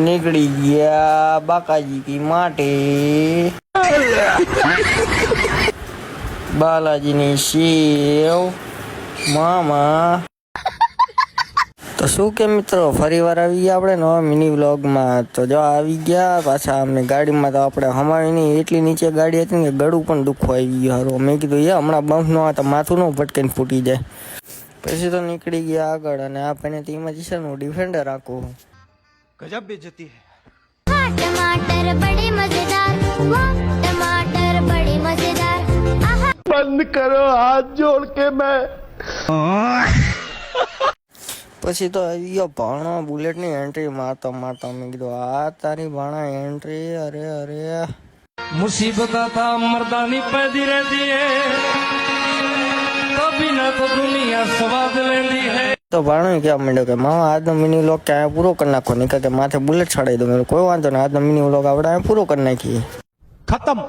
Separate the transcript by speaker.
Speaker 1: નીકળી ગયા બાકાજી કી માટે બાલાજીની શિવ મામા. તો શું કે મિત્રો, ફરી વાર આવી ગયા આપણે નવા મિની વ્લોગમાં. તો જો આવી ગયા પાછા અમને ગાડીમાં. તો આપણે હમાવી નહીં, એટલી નીચે ગાડી હતી ને ગળું પણ દુખવા આવી ગયું. હારું મેં કીધું હમણાં બમ્પ ન આવે તો માથું ન ભટકીને ફૂટી જાય. પછી તો નીકળી ગયા આગળ અને આપણે તેમાં જીસરનું ડિફેન્ડર આખું.
Speaker 2: गजब बेइज्जती
Speaker 3: है। टमाटर बड़े मजेदार, वो टमाटर बड़े मजेदार।
Speaker 2: बंद करो हाथ जोड़ के मैं
Speaker 1: પછી તો આવી ગયો ભાણો બુલેટની એન્ટ્રી મારતો મારતો. મેં કીધું આ તારી ભાણા એન્ટ્રી. અરે અરે
Speaker 4: मुसीबत था मर्दानी पैदी रहती है, कभी ना तो दुनिया स्वाद लेती है.
Speaker 1: તો ભાણો કહેવા માંડ્યો કે મામા આજનો મિની વ્લોગ કે અહીંયા પૂરો કરી નાખો. નહીં કે માથે બુલેટ ચડાવી દો. મેં કોઈ વાંધો નહીં, આજનો મિની વ્લોગ આપણે અહીંયા પૂરો કરી નાખીએ.
Speaker 2: खत्म.